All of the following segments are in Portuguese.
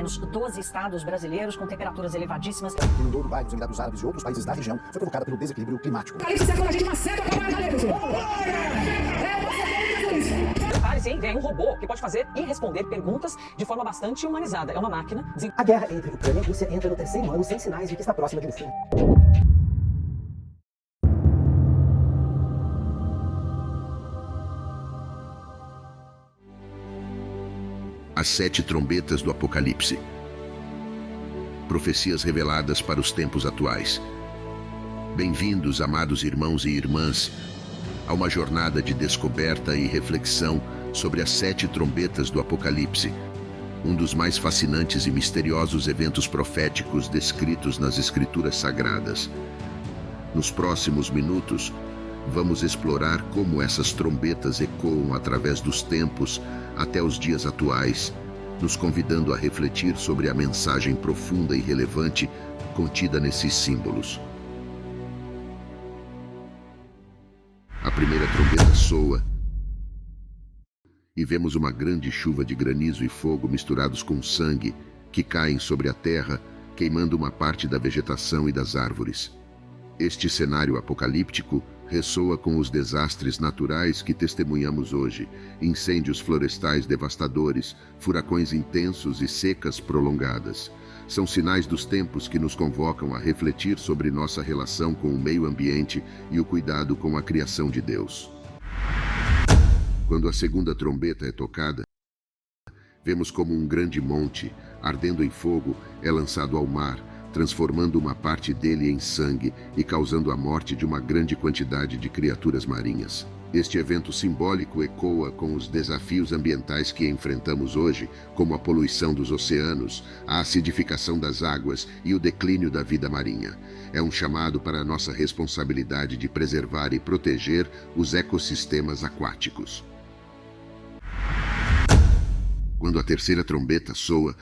menos 12 estados brasileiros com temperaturas elevadíssimas. Que inundou Dubai, os Emirados Árabes e outros países da região foi provocada pelo desequilíbrio climático. Prepare-se, hein? Vem um robô que pode fazer e responder perguntas de forma bastante humanizada. É uma máquina. A guerra entre Ucrânia e Rússia entra no terceiro ano sem sinais de que está próxima de um fim. As 7 trombetas do Apocalipse. Profecias reveladas para os tempos atuais. Bem-vindos, amados irmãos e irmãs, a uma jornada de descoberta e reflexão sobre as 7 trombetas do Apocalipse, um dos mais fascinantes e misteriosos eventos proféticos descritos nas Escrituras Sagradas. Nos próximos minutos, vamos explorar como essas trombetas ecoam através dos tempos até os dias atuais, nos convidando a refletir sobre a mensagem profunda e relevante contida nesses símbolos. A primeira trombeta soa e vemos uma grande chuva de granizo e fogo misturados com sangue que caem sobre a terra, queimando uma parte da vegetação e das árvores. Este cenário apocalíptico ressoa com os desastres naturais que testemunhamos hoje: incêndios florestais devastadores, furacões intensos e secas prolongadas. São sinais dos tempos que nos convocam a refletir sobre nossa relação com o meio ambiente e o cuidado com a criação de Deus. Quando a segunda trombeta é tocada, vemos como um grande monte, ardendo em fogo, é lançado ao mar, transformando uma parte dele em sangue e causando a morte de uma grande quantidade de criaturas marinhas. Este evento simbólico ecoa com os desafios ambientais que enfrentamos hoje, como a poluição dos oceanos, a acidificação das águas e o declínio da vida marinha. É um chamado para a nossa responsabilidade de preservar e proteger os ecossistemas aquáticos. Quando a terceira trombeta soa,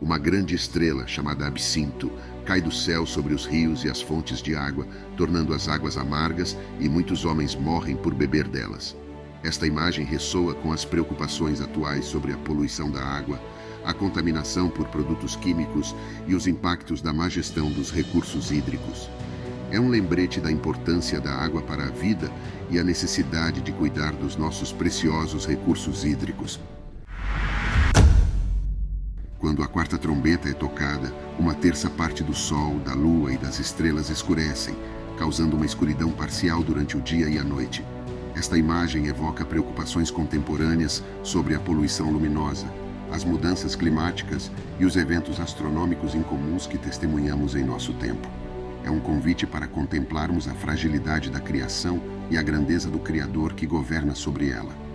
uma grande estrela, chamada Absinto, cai do céu sobre os rios e as fontes de água, tornando as águas amargas, e muitos homens morrem por beber delas. Esta imagem ressoa com as preocupações atuais sobre a poluição da água, a contaminação por produtos químicos e os impactos da má gestão dos recursos hídricos. É um lembrete da importância da água para a vida e a necessidade de cuidar dos nossos preciosos recursos hídricos. Quando a quarta trombeta é tocada, uma terça parte do Sol, da Lua e das estrelas escurecem, causando uma escuridão parcial durante o dia e a noite. Esta imagem evoca preocupações contemporâneas sobre a poluição luminosa, as mudanças climáticas e os eventos astronômicos incomuns que testemunhamos em nosso tempo. É um convite para contemplarmos a fragilidade da criação e a grandeza do Criador que governa sobre ela.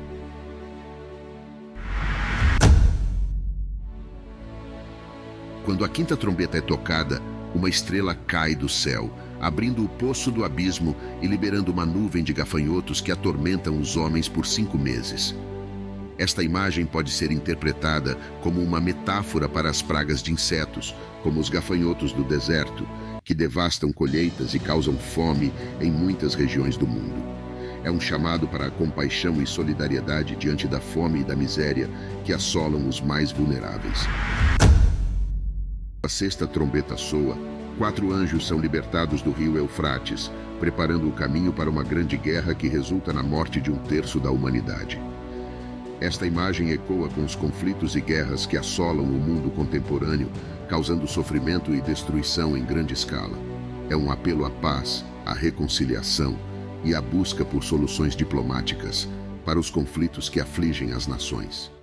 Quando a quinta trombeta é tocada, uma estrela cai do céu, abrindo o poço do abismo e liberando uma nuvem de gafanhotos que atormentam os homens por 5 meses. Esta imagem pode ser interpretada como uma metáfora para as pragas de insetos, como os gafanhotos do deserto, que devastam colheitas e causam fome em muitas regiões do mundo. É um chamado para a compaixão e solidariedade diante da fome e da miséria que assolam os mais vulneráveis. A sexta trombeta soa, 4 anjos são libertados do rio Eufrates, preparando o caminho para uma grande guerra que resulta na morte de 1/3 da humanidade. Esta imagem ecoa com os conflitos e guerras que assolam o mundo contemporâneo, causando sofrimento e destruição em grande escala. É um apelo à paz, à reconciliação e à busca por soluções diplomáticas para os conflitos que afligem as nações.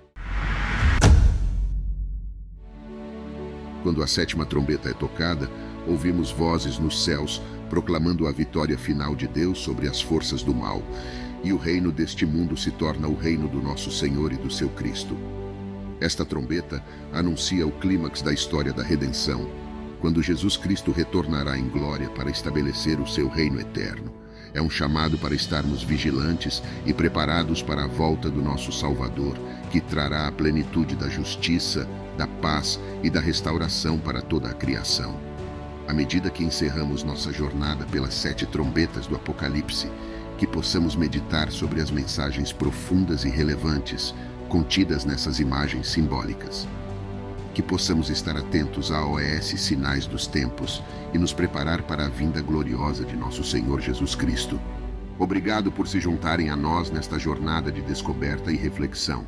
Quando a sétima trombeta é tocada, ouvimos vozes nos céus proclamando a vitória final de Deus sobre as forças do mal, e o reino deste mundo se torna o reino do nosso Senhor e do seu Cristo. Esta trombeta anuncia o clímax da história da redenção, quando Jesus Cristo retornará em glória para estabelecer o seu reino eterno. É um chamado para estarmos vigilantes e preparados para a volta do nosso Salvador, que trará a plenitude da justiça, da paz e da restauração para toda a criação. À medida que encerramos nossa jornada pelas 7 trombetas do Apocalipse, que possamos meditar sobre as mensagens profundas e relevantes contidas nessas imagens simbólicas. que possamos estar atentos a OS sinais dos tempos e nos preparar para a vinda gloriosa de nosso Senhor Jesus Cristo. Obrigado por se juntarem a nós nesta jornada de descoberta e reflexão.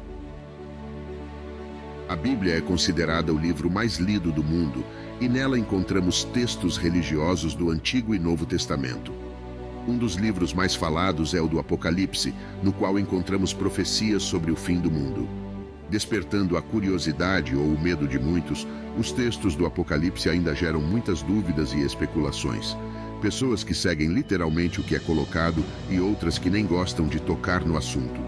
A Bíblia é considerada o livro mais lido do mundo e nela encontramos textos religiosos do Antigo e Novo Testamento. Um dos livros mais falados é o do Apocalipse, no qual encontramos profecias sobre o fim do mundo. Despertando a curiosidade ou o medo de muitos, os textos do Apocalipse ainda geram muitas dúvidas e especulações. Pessoas que seguem literalmente o que é colocado e outras que nem gostam de tocar no assunto.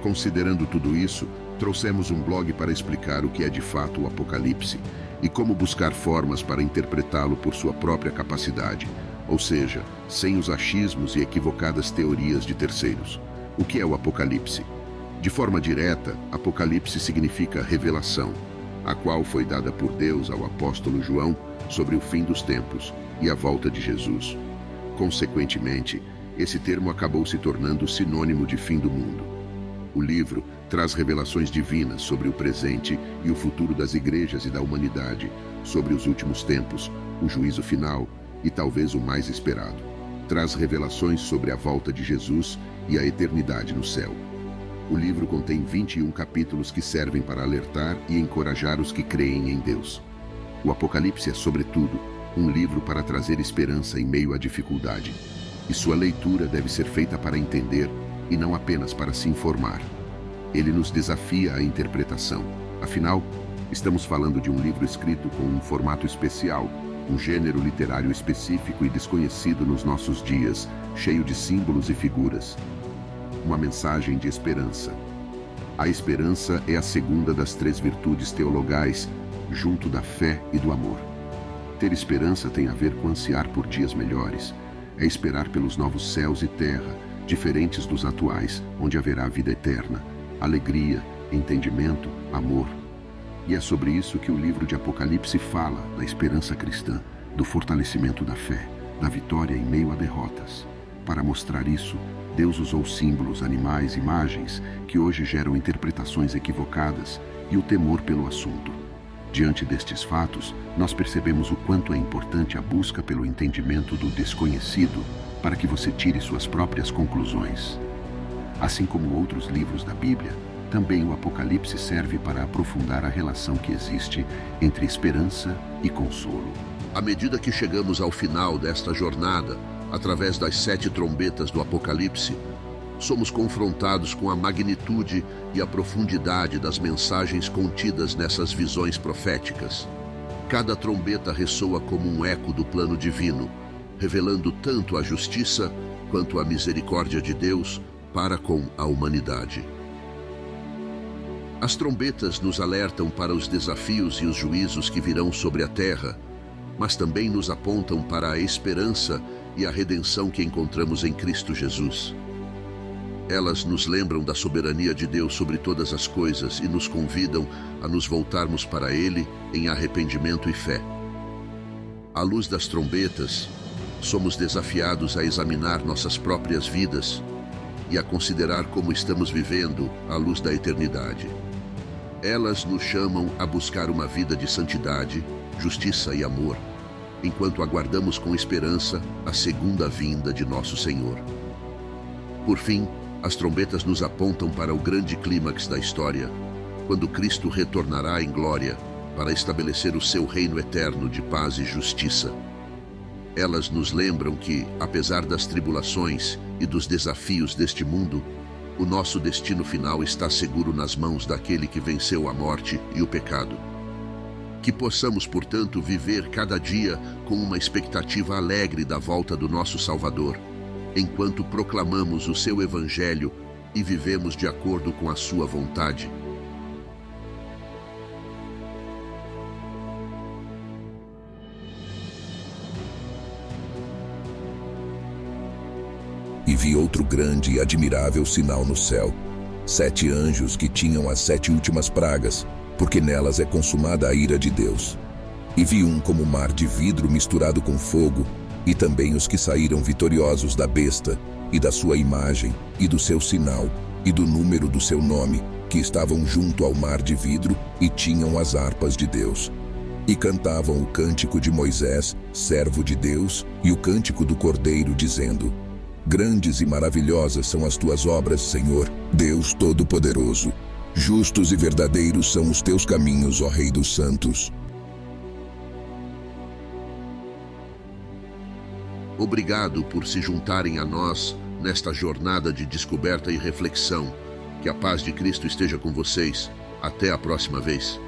Considerando tudo isso, trouxemos um blog para explicar o que é de fato o Apocalipse e como buscar formas para interpretá-lo por sua própria capacidade, ou seja, sem os achismos e equivocadas teorias de terceiros. O que é o Apocalipse? De forma direta, Apocalipse significa revelação, a qual foi dada por Deus ao apóstolo João sobre o fim dos tempos e a volta de Jesus. Consequentemente, esse termo acabou se tornando sinônimo de fim do mundo. O livro traz revelações divinas sobre o presente e o futuro das igrejas e da humanidade, sobre os últimos tempos, o juízo final e talvez o mais esperado. Traz revelações sobre a volta de Jesus e a eternidade no céu. O livro contém 21 capítulos que servem para alertar e encorajar os que creem em Deus. O Apocalipse é, sobretudo, um livro para trazer esperança em meio à dificuldade, e sua leitura deve ser feita para entender e não apenas para se informar. Ele nos desafia à interpretação. Afinal, estamos falando de um livro escrito com um formato especial, um gênero literário específico e desconhecido nos nossos dias, cheio de símbolos e figuras. Uma mensagem de esperança. A esperança é a segunda das 3 virtudes teologais, junto da fé e do amor. Ter esperança tem a ver com ansiar por dias melhores. É esperar pelos novos céus e terra, diferentes dos atuais, onde haverá vida eterna, alegria, entendimento, amor. E é sobre isso que o livro de Apocalipse fala, da esperança cristã, do fortalecimento da fé, da vitória em meio a derrotas. Para mostrar isso, Deus usou símbolos, animais, imagens, que hoje geram interpretações equivocadas e o temor pelo assunto. Diante destes fatos, nós percebemos o quanto é importante a busca pelo entendimento do desconhecido para que você tire suas próprias conclusões. Assim como outros livros da Bíblia, também o Apocalipse serve para aprofundar a relação que existe entre esperança e consolo. À medida que chegamos ao final desta jornada, através das 7 trombetas do Apocalipse, somos confrontados com a magnitude e a profundidade das mensagens contidas nessas visões proféticas. Cada trombeta ressoa como um eco do plano divino, revelando tanto a justiça quanto a misericórdia de Deus para com a humanidade. As trombetas nos alertam para os desafios e os juízos que virão sobre a terra, mas também nos apontam para a esperança e a redenção que encontramos em Cristo Jesus. Elas nos lembram da soberania de Deus sobre todas as coisas e nos convidam a nos voltarmos para Ele em arrependimento e fé. À luz das trombetas, somos desafiados a examinar nossas próprias vidas e a considerar como estamos vivendo à luz da eternidade. Elas nos chamam a buscar uma vida de santidade, justiça e amor, enquanto aguardamos com esperança a segunda vinda de nosso Senhor. Por fim, as trombetas nos apontam para o grande clímax da história, quando Cristo retornará em glória para estabelecer o seu reino eterno de paz e justiça. Elas nos lembram que, apesar das tribulações e dos desafios deste mundo, o nosso destino final está seguro nas mãos daquele que venceu a morte e o pecado. Que possamos, portanto, viver cada dia com uma expectativa alegre da volta do nosso Salvador, enquanto proclamamos o seu Evangelho e vivemos de acordo com a sua vontade. E vi outro grande e admirável sinal no céu, 7 anjos que tinham as 7 últimas pragas, porque nelas é consumada a ira de Deus. E vi um como mar de vidro misturado com fogo, e também os que saíram vitoriosos da besta, e da sua imagem, e do seu sinal, e do número do seu nome, que estavam junto ao mar de vidro e tinham as harpas de Deus. E cantavam o cântico de Moisés, servo de Deus, e o cântico do Cordeiro, dizendo: Grandes e maravilhosas são as tuas obras, Senhor, Deus Todo-Poderoso. Justos e verdadeiros são os teus caminhos, ó Rei dos Santos. Obrigado por se juntarem a nós nesta jornada de descoberta e reflexão. Que a paz de Cristo esteja com vocês. Até a próxima vez.